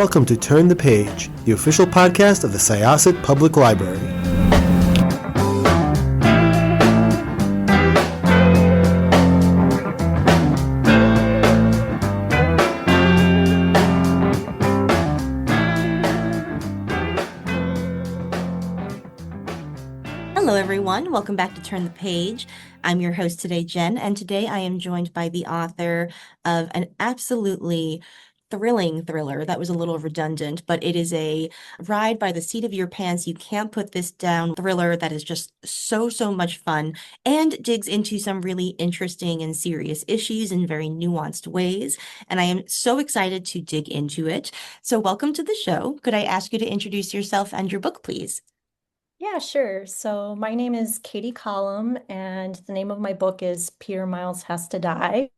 welcome to Turn the Page, the official podcast of the Syosset Public Library. Hello, everyone. Welcome back to Turn the Page. I'm your host today, Jen, and today I am joined by the author of an absolutely thrilling thriller. That was a little redundant, but it is a ride by the seat of your pants. You can't put this down thriller that is just so much fun and digs into some really interesting and serious issues in very nuanced ways. And I am so excited to dig into it. So, welcome to the show. Could I ask you to introduce yourself and your book, please? Yeah, sure. So my name is Katie Collom, and the name of my book is Peter Miles Has to Die.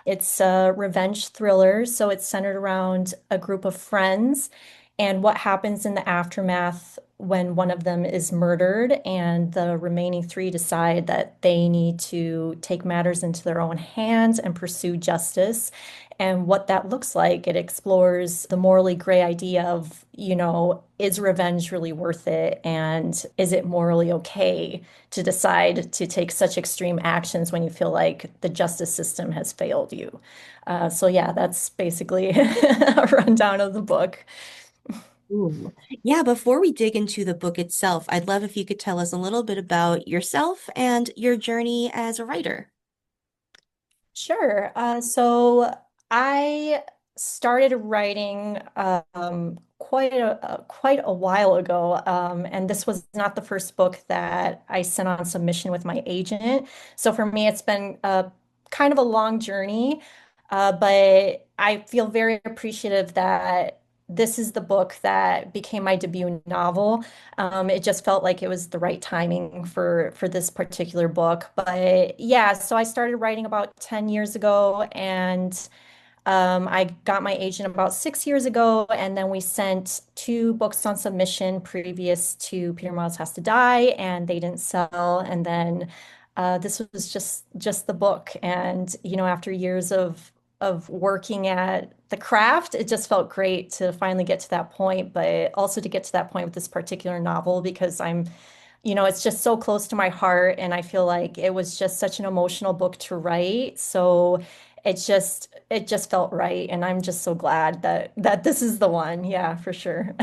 It's a revenge thriller, so it's centered around a group of friends and what happens in the aftermath when one of them is murdered, and the remaining three decide that they need to take matters into their own hands and pursue justice. And what that looks like, it explores the morally gray idea of, is revenge really worth it? And is it morally okay to decide to take such extreme actions when you feel like the justice system has failed you? So, yeah, that's basically a rundown of the book. Ooh. Yeah, before we dig into the book itself, I'd love if you could tell us a little bit about yourself and your journey as a writer. Sure. So I started writing quite a while ago, and this was not the first book that I sent on submission with my agent. So for me, it's been kind of a long journey, but I feel very appreciative that this is the book that became my debut novel. It just felt like it was the right timing for this particular book. But yeah, so I started writing about 10 years ago, and I got my agent about 6 years ago, and then we sent two books on submission previous to Peter Miles Has to Die, and they didn't sell. And then this was just the book, and after years of working at the craft, it just felt great to finally get to that point, but also to get to that point with this particular novel because it's just so close to my heart, and I feel like it was just such an emotional book to write. So it just felt right, and I'm just so glad that this is the one. Yeah, for sure.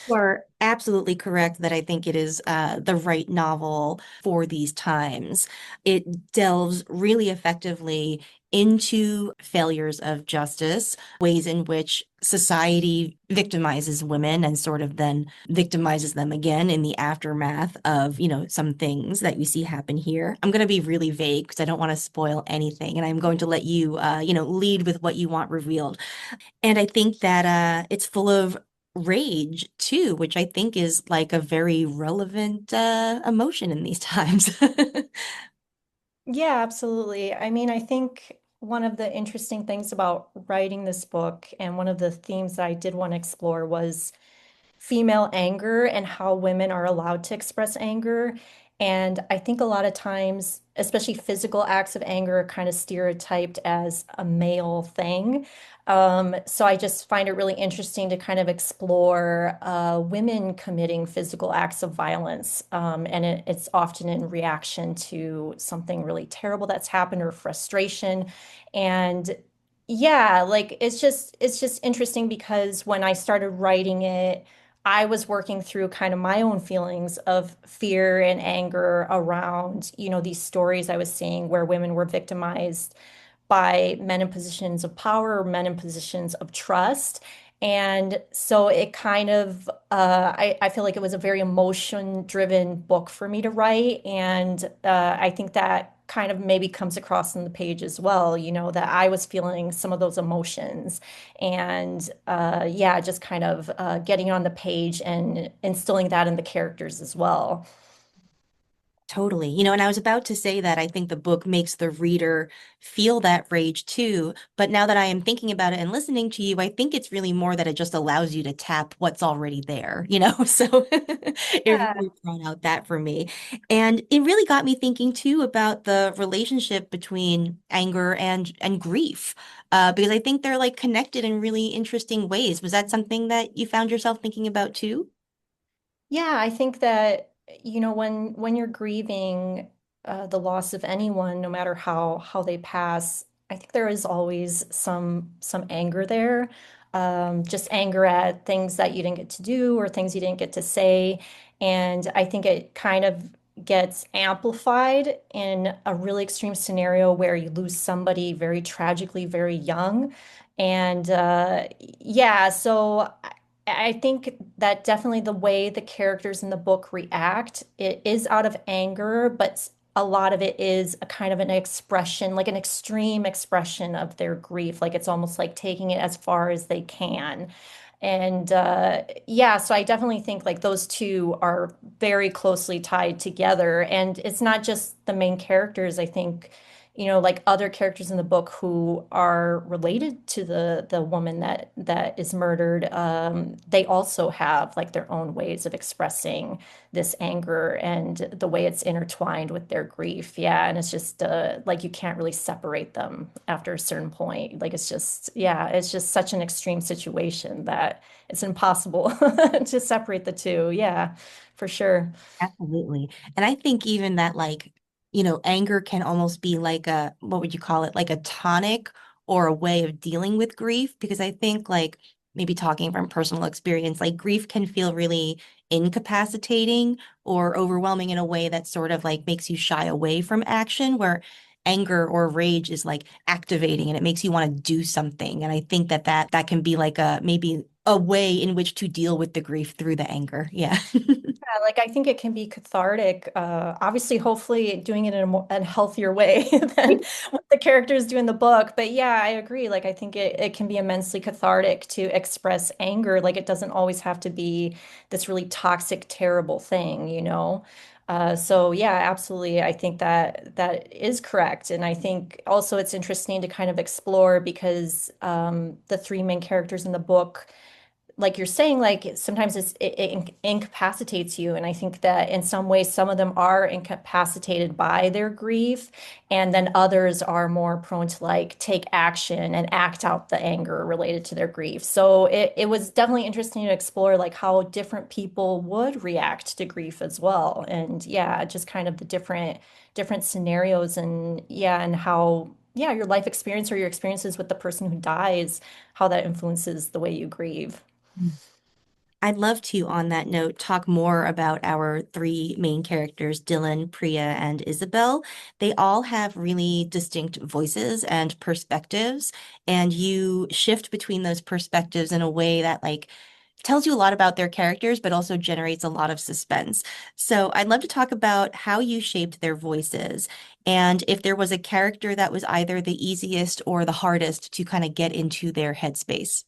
You are absolutely correct that I think it is the right novel for these times. It delves really effectively into failures of justice, ways in which society victimizes women and sort of then victimizes them again in the aftermath of, some things that we see happen here. I'm going to be really vague because I don't want to spoil anything, and I'm going to let you, lead with what you want revealed. And I think that it's full of rage too, which I think is like a very relevant emotion in these times. Yeah, absolutely. I mean, I think one of the interesting things about writing this book and one of the themes that I did want to explore was female anger and how women are allowed to express anger. And I think a lot of times, especially physical acts of anger, are kind of stereotyped as a male thing. So I just find it really interesting to kind of explore women committing physical acts of violence. And it's often in reaction to something really terrible that's happened or frustration. And yeah, like it's just interesting because when I started writing it, I was working through kind of my own feelings of fear and anger around, these stories I was seeing where women were victimized by men in positions of power or men in positions of trust. And so it kind of, I feel like it was a very emotion-driven book for me to write. And I think that kind of maybe comes across in the page as well, that I was feeling some of those emotions. And yeah, just kind of getting on the page and instilling that in the characters as well. Totally. And I was about to say that I think the book makes the reader feel that rage too. But now that I am thinking about it and listening to you, I think it's really more that it just allows you to tap what's already there. So it Yeah. really brought out that for me. And it really got me thinking too about the relationship between anger and grief, because I think they're like connected in really interesting ways. Was that something that you found yourself thinking about too? Yeah, I think that, when you're grieving the loss of anyone, no matter how they pass, I think there is always some anger there. Just anger at things that you didn't get to do or things you didn't get to say. And I think it kind of gets amplified in a really extreme scenario where you lose somebody very tragically, very young. And yeah, so I think that definitely the way the characters in the book react, it is out of anger, but a lot of it is a kind of an expression, like an extreme expression of their grief. Like it's almost like taking it as far as they can. And yeah, so I definitely think like those two are very closely tied together. And it's not just the main characters. I think, like other characters in the book who are related to the woman that is murdered, they also have like their own ways of expressing this anger and the way it's intertwined with their grief. Yeah, and it's just like you can't really separate them after a certain point. Like it's just, yeah, it's just such an extreme situation that it's impossible to separate the two. Yeah, for sure. Absolutely. And I think even that anger can almost be like what would you call it? Like a tonic or a way of dealing with grief. Because I think maybe talking from personal experience, like grief can feel really incapacitating or overwhelming in a way that sort of like makes you shy away from action, where anger or rage is like activating and it makes you want to do something. And I think that can be like maybe a way in which to deal with the grief through the anger. Yeah. Yeah, like I think it can be cathartic. Obviously, hopefully, doing it in a healthier way than what the characters do in the book. But yeah, I agree. Like I think it can be immensely cathartic to express anger. Like it doesn't always have to be this really toxic, terrible thing. So yeah, absolutely. I think that is correct. And I think also it's interesting to kind of explore because the three main characters in the book like you're saying, like sometimes it incapacitates you. And I think that in some ways, some of them are incapacitated by their grief, and then others are more prone to like take action and act out the anger related to their grief. So it was definitely interesting to explore like how different people would react to grief as well. And yeah, just kind of the different scenarios and yeah, and how yeah, your life experience or your experiences with the person who dies, how that influences the way you grieve. I'd love to, on that note, talk more about our three main characters, Dylan, Priya, and Isabel. They all have really distinct voices and perspectives, and you shift between those perspectives in a way that tells you a lot about their characters, but also generates a lot of suspense. So I'd love to talk about how you shaped their voices and if there was a character that was either the easiest or the hardest to kind of get into their headspace.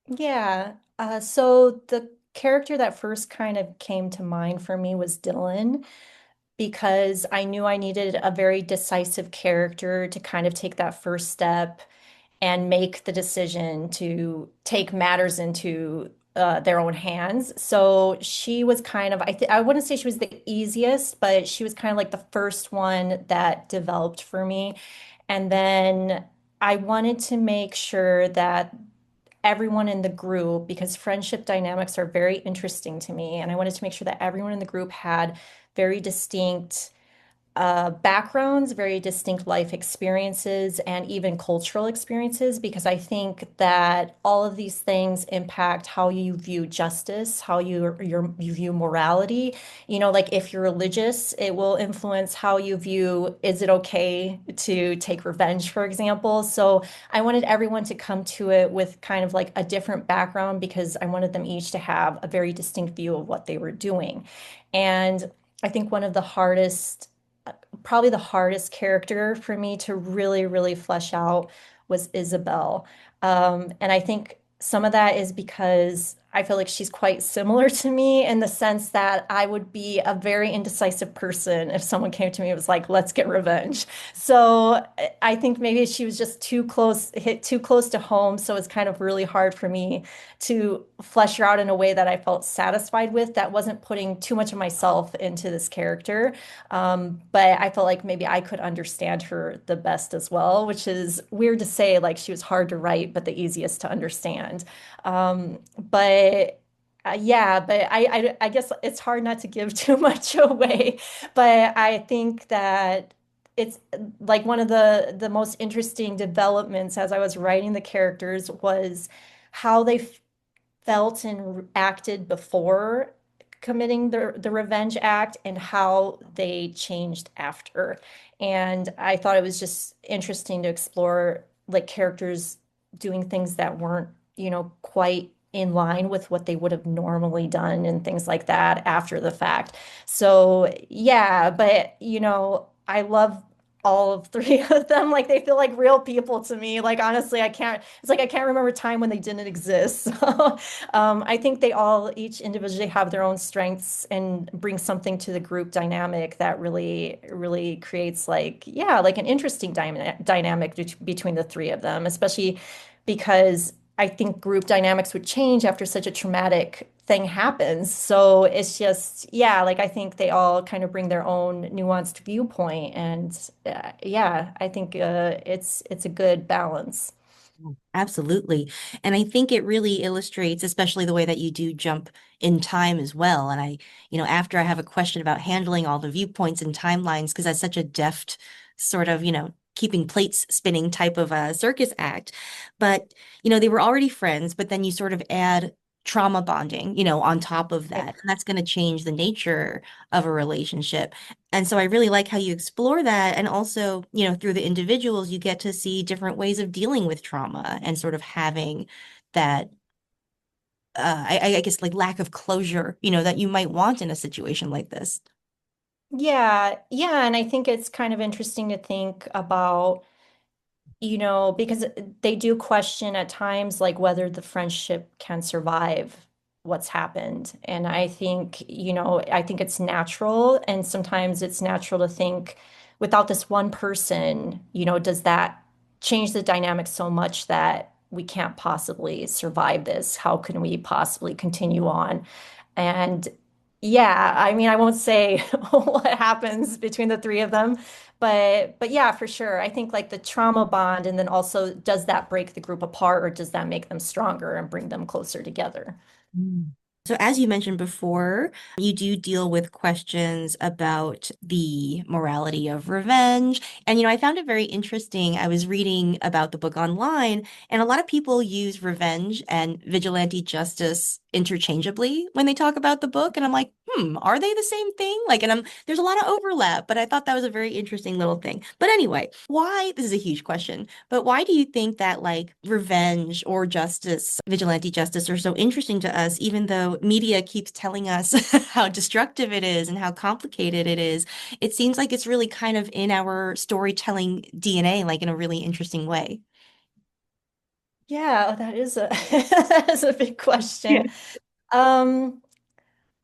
Yeah. So the character that first kind of came to mind for me was Dylan because I knew I needed a very decisive character to kind of take that first step and make the decision to take matters into their own hands. So she was kind of, I wouldn't say she was the easiest, but she was kind of like the first one that developed for me. And then I wanted to make sure that everyone in the group because friendship dynamics are very interesting to me. And I wanted to make sure that everyone in the group had very distinct backgrounds, very distinct life experiences, and even cultural experiences, because I think that all of these things impact how you view justice, how you view morality. Like if you're religious, it will influence how you view, is it okay to take revenge, for example. So I wanted everyone to come to it with kind of like a different background because I wanted them each to have a very distinct view of what they were doing. And I think one of the hardest probably the hardest character for me to really, really flesh out was Isabel. And I think some of that is because I feel like she's quite similar to me in the sense that I would be a very indecisive person if someone came to me and was like, let's get revenge. So I think maybe she was just too close, hit too close to home. So it's kind of really hard for me to flesh her out in a way that I felt satisfied with, that wasn't putting too much of myself into this character. But I felt like maybe I could understand her the best as well, which is weird to say, like she was hard to write, but the easiest to understand. But yeah, but I guess it's hard not to give too much away. But I think that it's like one of the most interesting developments as I was writing the characters was how they felt and acted before committing the revenge act and how they changed after. And I thought it was just interesting to explore like characters doing things that weren't, quite in line with what they would have normally done and things like that after the fact. So, yeah, but I love all of three of them. Like they feel like real people to me. Like honestly, it's like I can't remember a time when they didn't exist. So I think they all each individually have their own strengths and bring something to the group dynamic that really, really creates like, yeah, like an interesting dynamic between the three of them, especially because I think group dynamics would change after such a traumatic thing happens. So it's just, yeah, like I think they all kind of bring their own nuanced viewpoint, and yeah, I think it's a good balance. Absolutely. And I think it really illustrates, especially the way that you do jump in time as well. And after I have a question about handling all the viewpoints and timelines, because that's such a deft sort of, keeping plates spinning type of a circus act. But, they were already friends, but then you sort of add trauma bonding, on top of Yeah. that. And that's going to change the nature of a relationship. And so I really like how you explore that. And also, through the individuals, you get to see different ways of dealing with trauma and sort of having that, I guess, like lack of closure, that you might want in a situation like this. Yeah, yeah, and I think it's kind of interesting to think about, because they do question at times like whether the friendship can survive what's happened. And I think, I think it's natural. And sometimes it's natural to think without this one person, does that change the dynamic so much that we can't possibly survive this? How can we possibly continue on? And yeah, I mean, I won't say what happens between the three of them, but yeah, for sure. I think like the trauma bond, and then also does that break the group apart or does that make them stronger and bring them closer together? Mm. So, as you mentioned before, you do deal with questions about the morality of revenge. And, I found it very interesting. I was reading about the book online, and a lot of people use revenge and vigilante justice interchangeably when they talk about the book. And I'm like, are they the same thing? Like, and there's a lot of overlap, but I thought that was a very interesting little thing. But anyway, this is a huge question, but why do you think that like revenge or justice, vigilante justice are so interesting to us, even though media keeps telling us how destructive it is and how complicated it is? It seems like it's really kind of in our storytelling DNA, like in a really interesting way. Yeah, that is a that is a big Yeah. question. Um,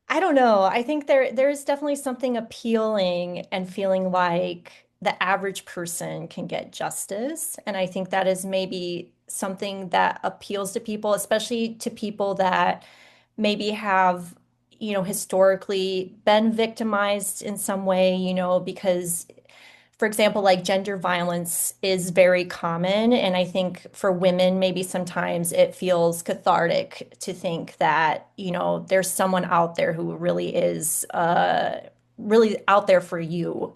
I don't know. I think there is definitely something appealing and feeling like the average person can get justice. And I think that is maybe something that appeals to people, especially to people that maybe have, historically been victimized in some way, because for example, like gender violence is very common. And I think for women, maybe sometimes it feels cathartic to think that, there's someone out there who really is really out there for you,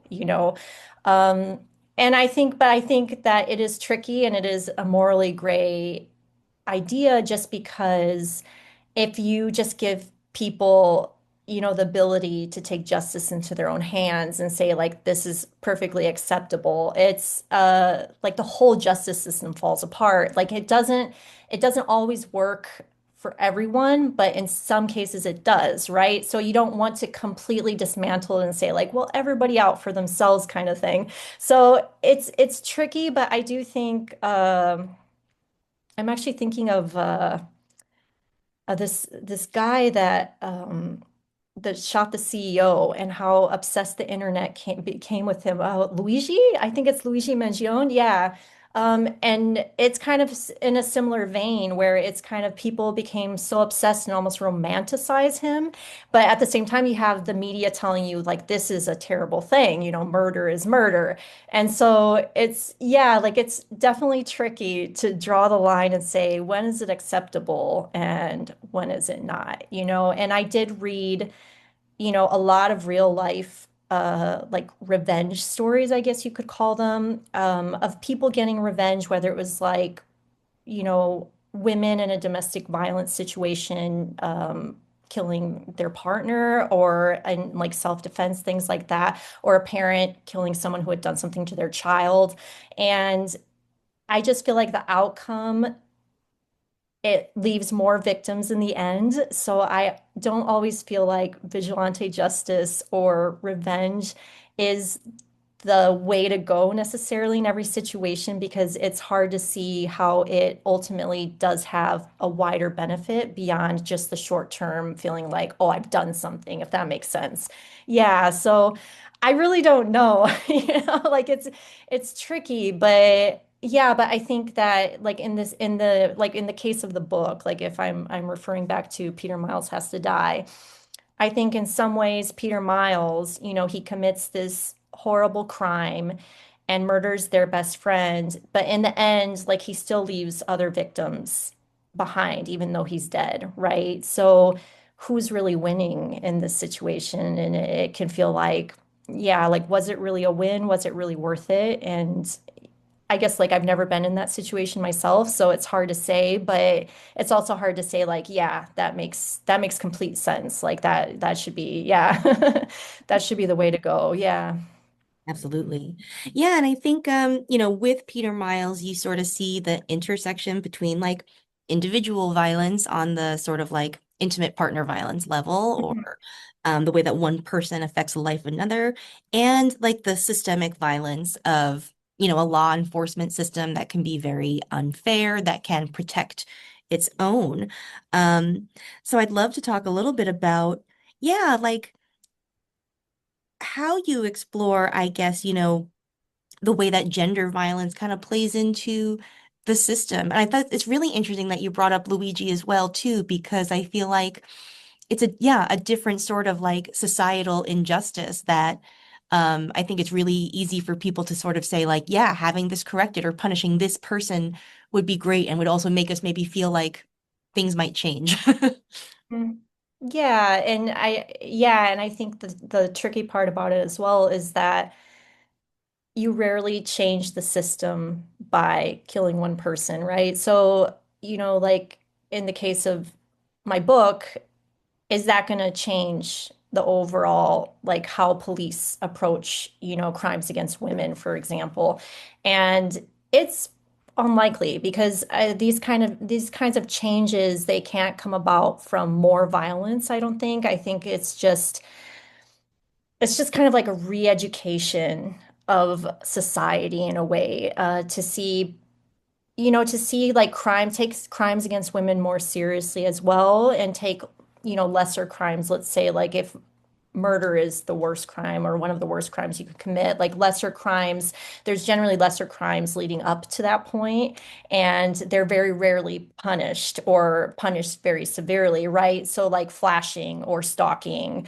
Um, and I think that it is tricky and it is a morally gray idea just because if you just give people, the ability to take justice into their own hands and say like this is perfectly acceptable, it's like the whole justice system falls apart. Like it doesn't always work for everyone, but in some cases it does, right? So you don't want to completely dismantle and say like, well, everybody out for themselves kind of thing. So it's tricky, but I do think I'm actually thinking of this guy that shot the CEO and how obsessed the internet became with him. Luigi, I think it's Luigi Mangione. Yeah. And it's kind of in a similar vein where it's kind of people became so obsessed and almost romanticize him. But at the same time, you have the media telling you, like, this is a terrible thing, murder is murder. And so yeah, like it's definitely tricky to draw the line and say, when is it acceptable and when is it not, And I did read a lot of real life, like revenge stories, I guess you could call them, of people getting revenge, whether it was like, women in a domestic violence situation, killing their partner or in like self-defense, things like that, or a parent killing someone who had done something to their child. And I just feel like the outcome it leaves more victims in the end. So I don't always feel like vigilante justice or revenge is the way to go necessarily in every situation because it's hard to see how it ultimately does have a wider benefit beyond just the short term feeling like, oh, I've done something, if that makes sense. Yeah, so I really don't know. Like it's tricky, but yeah, but I think that like in the case of the book, like if I'm referring back to Peter Miles Has to Die, I think in some ways, Peter Miles, he commits this horrible crime and murders their best friend. But in the end, like he still leaves other victims behind, even though he's dead, right? So who's really winning in this situation? And it can feel like, yeah, like, was it really a win? Was it really worth it? And I guess like I've never been in that situation myself, so it's hard to say, but it's also hard to say like, yeah, that makes complete sense. Like that should be, yeah. That should be the way to go. Yeah. Absolutely. Yeah, and I think with Peter Miles, you sort of see the intersection between like individual violence on the sort of like intimate partner violence level Mhm. or the way that one person affects the life of another and like the systemic violence of, a law enforcement system that can be very unfair, that can protect its own. Um, so I'd love to talk a little bit about, yeah, like how you explore, I guess, the way that gender violence kind of plays into the system. And I thought it's really interesting that you brought up Luigi as well, too, because I feel like it's a different sort of like societal injustice that I think it's really easy for people to sort of say like, yeah, having this corrected or punishing this person would be great and would also make us maybe feel like things might change. Mm. Yeah, and I think the tricky part about it as well is that you rarely change the system by killing one person, right? So, like in the case of my book, is that going to change the overall like how police approach crimes against women, for example? And it's unlikely because these kinds of changes they can't come about from more violence, I don't think. I think it's just kind of like a re-education of society in a way, to see like takes crimes against women more seriously as well and take, lesser crimes. Let's say like if murder is the worst crime or one of the worst crimes you could commit, like lesser crimes, there's generally lesser crimes leading up to that point, and they're very rarely punished or punished very severely, right? So like flashing or stalking,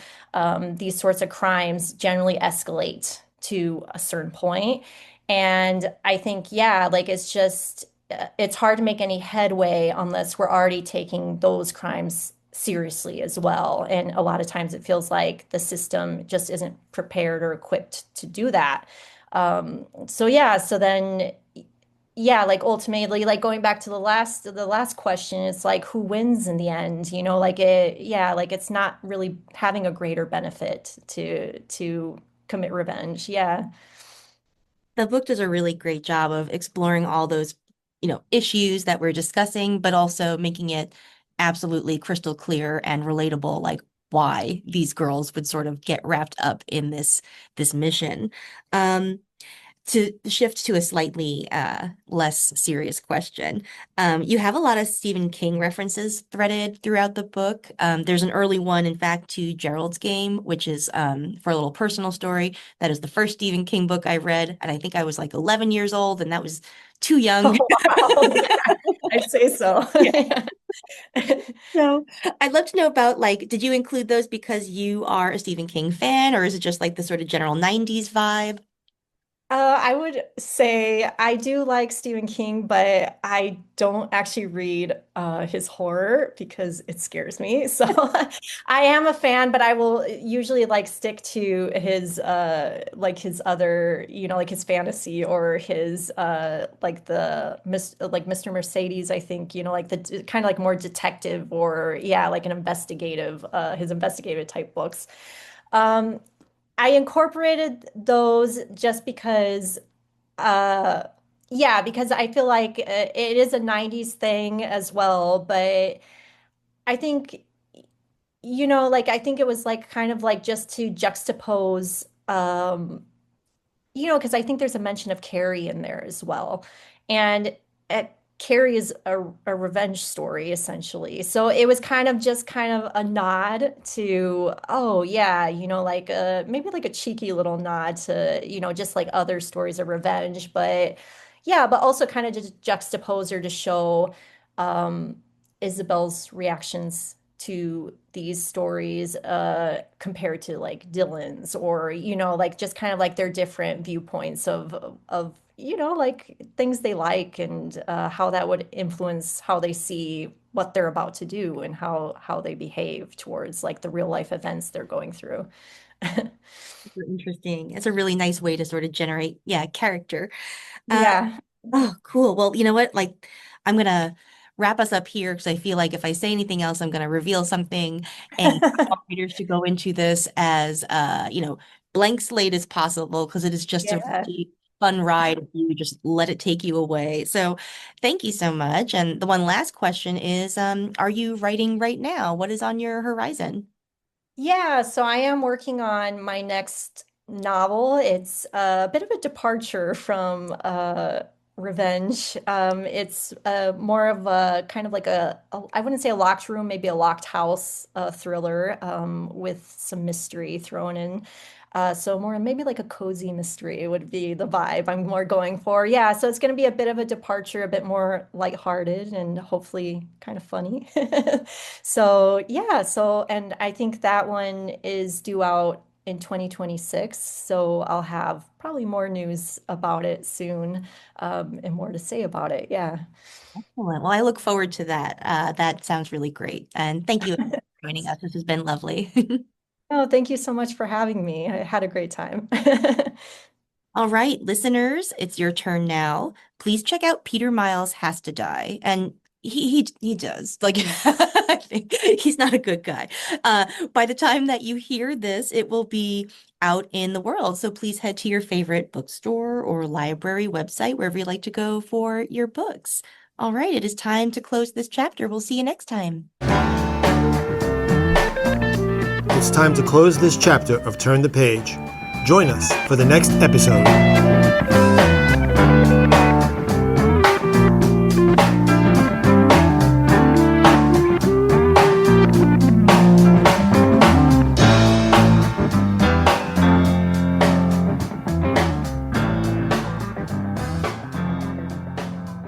these sorts of crimes generally escalate to a certain point. And I think, yeah, like it's hard to make any headway unless we're already taking those crimes seriously as well. And a lot of times it feels like the system just isn't prepared or equipped to do that. So yeah, so then yeah, like ultimately, like going back to the last question, it's like who wins in the end, like yeah, like it's not really having a greater benefit to commit revenge. Yeah. The book does a really great job of exploring all those, issues that we're discussing, but also making it absolutely crystal clear and relatable, like why these girls would sort of get wrapped up in this mission. Um, to shift to a slightly less serious question, you have a lot of Stephen King references threaded throughout the book. There's an early one, in fact, to Gerald's Game, which is for a little personal story. That is the first Stephen King book I read, and I think I was like 11 years old, and that was too young. Oh, wow. Yeah, I'd say so. Yeah. So I'd love to know about like, did you include those because you are a Stephen King fan, or is it just like the sort of general 90s vibe? I would say I do like Stephen King, but I don't actually read his horror because it scares me. So I am a fan, but I will usually like stick to his like his other, like his fantasy or his like like Mr. Mercedes, I think, like the kind of like more detective or yeah, like an investigative his investigative type books. Um, I incorporated those just because, uh, yeah, because I feel like it is a 90s thing as well, but I think, like, I think it was like kind of like just to juxtapose, because I think there's a mention of Carrie in there as well. And uh, Carrie is a revenge story, essentially. So it was kind of just kind of a nod to, oh, yeah, like maybe like a cheeky little nod to, just like other stories of revenge. But yeah, but also kind of just juxtapose her to show um, Isabel's reactions to these stories compared to like Dylan's or like just kind of like their different viewpoints of like things they like and how that would influence how they see what they're about to do and how they behave towards like the real life events they're going through. Super interesting. It's a really nice way to sort of generate, yeah, character. Uh, Yeah. oh, cool. Well, you know what? Like, I'm gonna wrap us up here because I feel like if I say anything else, I'm gonna reveal something. And I want readers to go into this as blank slate as possible because it is just a Yeah. really fun ride if you just let it take you away. So thank you so much. And the one last question is, are you writing right now? What is on your horizon? Yeah, so I am working on my next novel. It's a bit of a departure from revenge. It's more of a kind of like I wouldn't say a locked room, maybe a locked house thriller with some mystery thrown in. So more maybe like a cozy mystery would be the vibe I'm more going for. Yeah, so it's going to be a bit of a departure, a bit more lighthearted and hopefully kind of funny. So yeah, and I think that one is due out in 2026. So I'll have probably more news about it soon, and more to say about it. Yeah. Excellent. Well, I look forward to that. That sounds really great. And thank you for joining us. This has been lovely. Oh, thank you so much for having me. I had a great time. All right, listeners, it's your turn now. Please check out Peter Miles Has to Die. And he does. Like I think he's not a good guy. By the time that you hear this, it will be out in the world. So please head to your favorite bookstore or library website, wherever you like to go for your books. All right, it is time to close this chapter. We'll see you next time. It's time to close this chapter of Turn the Page. Join us for the next episode.